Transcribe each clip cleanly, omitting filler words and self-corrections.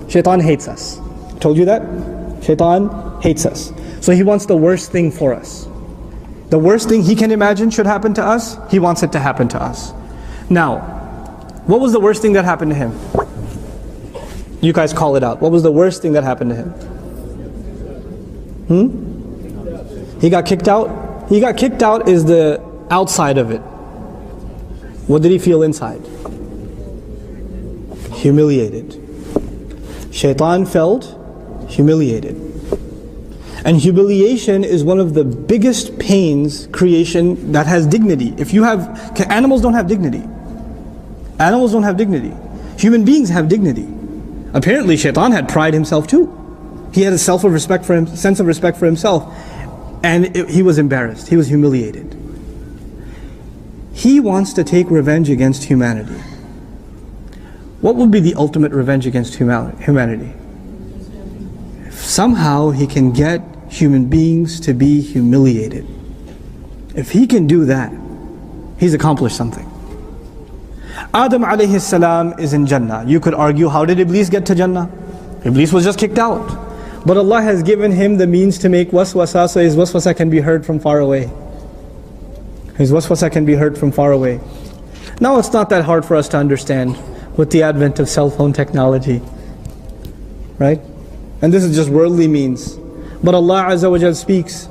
Shaitan hates us. Told you that? Shaitan hates us. So he wants the worst thing for us. The worst thing he can imagine should happen to us, he wants it to happen to us. Now, what was the worst thing that happened to him? You guys call it out. What was the worst thing that happened to him? He got kicked out? He got kicked out is the outside of it. What did he feel inside? Humiliated. Shaitan felt humiliated. And humiliation is one of the biggest pains creation that has dignity. If you have, animals don't have dignity. Animals don't have dignity. Human beings have dignity. Apparently Shaitan had pride himself too. He had a sense of respect for himself. And he was embarrassed. He was humiliated. He wants to take revenge against humanity. What would be the ultimate revenge against humanity? If somehow he can get human beings to be humiliated. If he can do that, he's accomplished something. Adam alayhi salam is in Jannah. You could argue, how did Iblis get to Jannah? Iblis was just kicked out. But Allah has given him the means to make waswasa, so his waswasa can be heard from far away. His waswasa can be heard from far away. Now it's not that hard for us to understand with the advent of cell phone technology. Right? And this is just worldly means. But Allah Azza wa Jal speaks.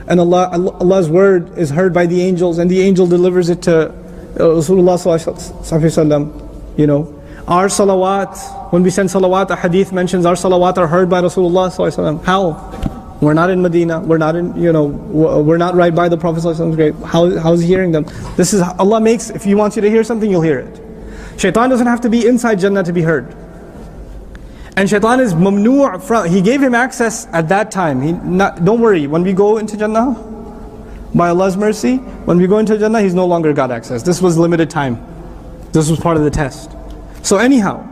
And Allah's word is heard by the angels, and the angel delivers it to Rasulullah sallallahu alaihi wasallam. You know, our salawat, when we send salawat, a hadith mentions our salawat are heard by Rasulullah sallallahu alaihi wasallam. How? We're not in Medina. We're not in, we're not right by the Prophet sallallahu alaihi wasallam grave. How is he hearing them? This is Allah makes. If He wants you to hear something, you'll hear it. Shaitan doesn't have to be inside Jannah to be heard. And Shaitan is mamnu' from. He gave him access at that time. Don't worry. When we go into Jannah, by Allah's mercy, when we go into Jannah, he's no longer got access. This was limited time. This was part of the test. So anyhow,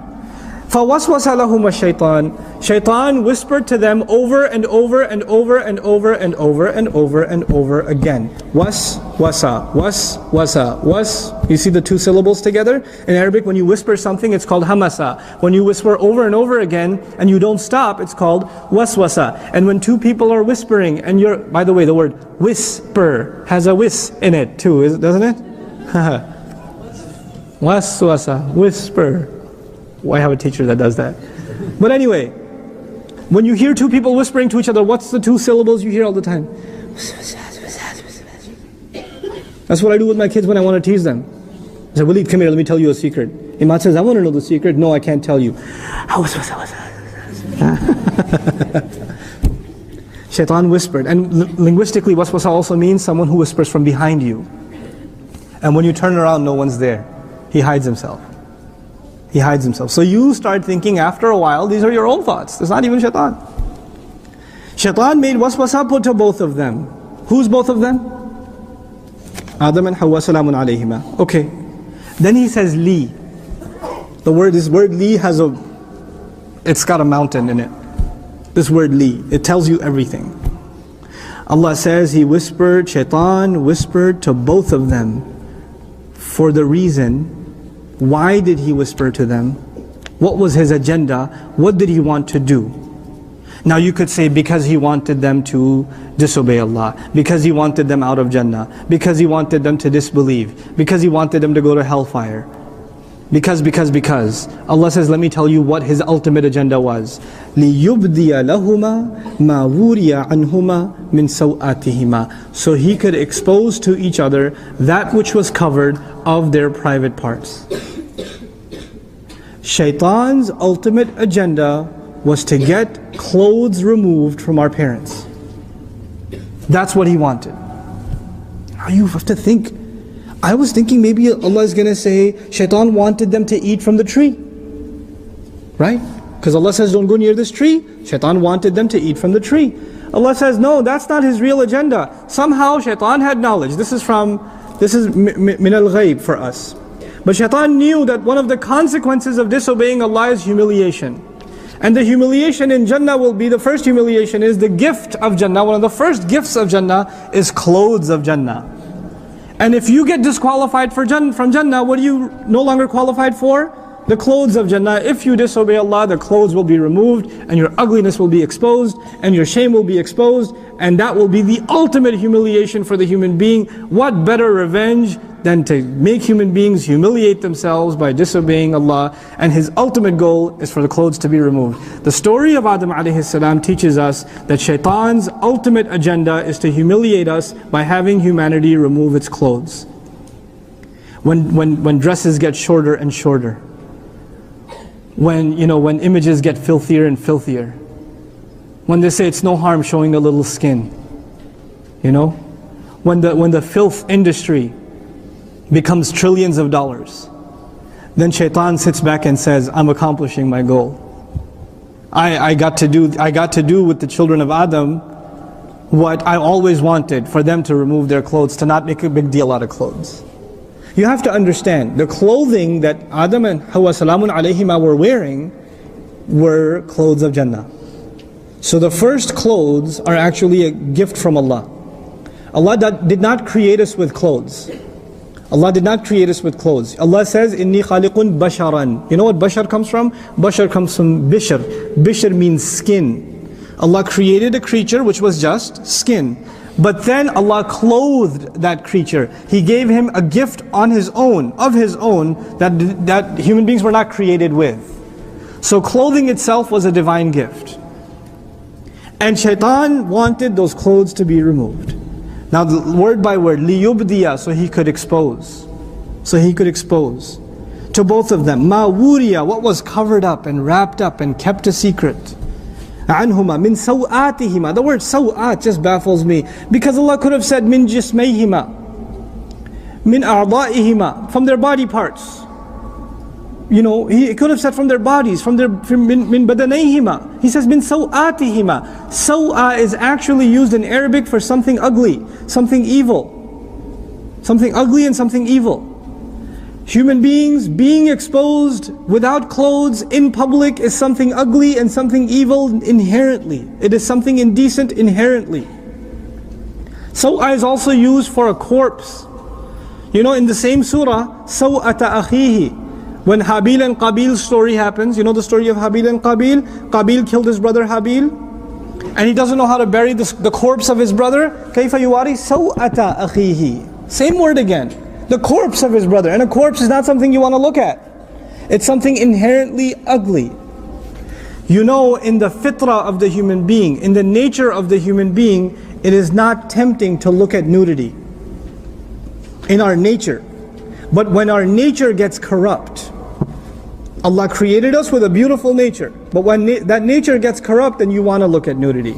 فَوَسْوَسَ لَهُمَ الشَّيْطَانِ Shaitan whispered to them over and over and over and over and over and over and over again. Was-wasa, was-wasa, was. You see the two syllables together? In Arabic, when you whisper something, it's called hamasa. When you whisper over and over again and you don't stop, it's called waswasa. And when two people are whispering, and by the way, the word whisper has a whis in it too, doesn't it? Waswasa, whisper. I have a teacher that does that. But anyway, when you hear two people whispering to each other, what's the two syllables you hear all the time? That's what I do with my kids when I want to tease them. I say, Walid, come here, let me tell you a secret. Imad says, I want to know the secret. No, I can't tell you. Shaitan whispered. And linguistically, waswasa also means someone who whispers from behind you. And when you turn around, no one's there. He hides himself. He hides himself. So you start thinking after a while, these are your own thoughts. It's not even Shaitan. Shaitan made waswasa put to both of them. Who's both of them? Adam and Hawa salamun alayhima. Okay. Then he says li. This word li it's got a mountain in it. This word li, it tells you everything. Allah says he whispered, Shaitan whispered to both of them for the reason. Why did he whisper to them? What was his agenda? What did he want to do? Now you could say because he wanted them to disobey Allah, because he wanted them out of Jannah, because he wanted them to disbelieve, because he wanted them to go to hellfire. Because. Allah says, let me tell you what his ultimate agenda was. لِيُبْدِيَ لَهُمَا مَا وُرِيَ عَنْهُمَا مِنْ سَوْآتِهِمَا So he could expose to each other that which was covered of their private parts. Shaitan's ultimate agenda was to get clothes removed from our parents. That's what he wanted. Now you have to think. I was thinking maybe Allah is going to say, Shaitan wanted them to eat from the tree. Right? Because Allah says, don't go near this tree. Shaitan wanted them to eat from the tree. Allah says, no, that's not his real agenda. Somehow Shaitan had knowledge. This is min al-ghayb for us. But Shaitan knew that one of the consequences of disobeying Allah is humiliation. And the humiliation in Jannah will be, the first humiliation is the gift of Jannah. One of the first gifts of Jannah is clothes of Jannah. And if you get disqualified from Jannah, what are you no longer qualified for? the clothes of Jannah. If you disobey Allah, the clothes will be removed, and your ugliness will be exposed, and your shame will be exposed, and that will be the ultimate humiliation for the human being. What better revenge than to make human beings humiliate themselves by disobeying Allah, and his ultimate goal is for the clothes to be removed. The story of Adam alayhi salam teaches us that Shaitan's ultimate agenda is to humiliate us by having humanity remove its clothes. When dresses get shorter and shorter, when images get filthier and filthier, when they say it's no harm showing a little skin, when the filth industry becomes trillions of dollars, then Shaitan sits back and says, I'm accomplishing my goal. I got to do with the children of Adam what I always wanted, for them to remove their clothes, to not make a big deal out of clothes. You have to understand, the clothing that Adam and Hawa salamun alayhima were wearing were clothes of Jannah. So the first clothes are actually a gift from Allah. Allah did not create us with clothes. Allah did not create us with clothes. Allah says, Inni khaliqun basharan. You know what bashar comes from? Bashar comes from bishr. Bishr means skin. Allah created a creature which was just skin. But then Allah clothed that creature. He gave him a gift of his own, that human beings were not created with. So clothing itself was a divine gift. And Shaitan wanted those clothes to be removed. Now word by word, liyubdiya, so he could expose. So he could expose to both of them. Ma wuriya, what was covered up and wrapped up and kept a secret. Anhuma min sawatihima. The word sawat just baffles me, because Allah could have said min jismayhima, min a'da'ihima, from their body parts. He could have said from their bodies, min badanayhima. He says min sawatihima. Sawa is actually used in Arabic for something ugly, something evil. Something ugly and something evil. Human beings being exposed without clothes in public is something ugly and something evil inherently. It is something indecent inherently. Sawa is also used for a corpse. In the same surah, sawata akhihi, when Habil and Qabil's story happens, the story of Habil and Qabil? Qabil killed his brother Habil, and he doesn't know how to bury the corpse of his brother. Kayfa yuwari sawata akhihi. Same word again. The corpse of his brother. And a corpse is not something you want to look at. It's something inherently ugly. In the fitrah of the human being, in the nature of the human being, it is not tempting to look at nudity. In our nature. But when our nature gets corrupt, Allah created us with a beautiful nature. But when that nature gets corrupt, then you want to look at nudity.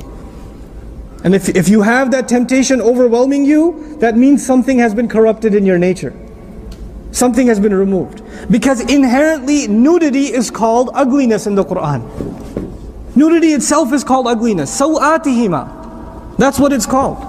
And if you have that temptation overwhelming you, that means something has been corrupted in your nature. Something has been removed. Because inherently, nudity is called ugliness in the Quran. Nudity itself is called ugliness. Sawatihima. That's what it's called.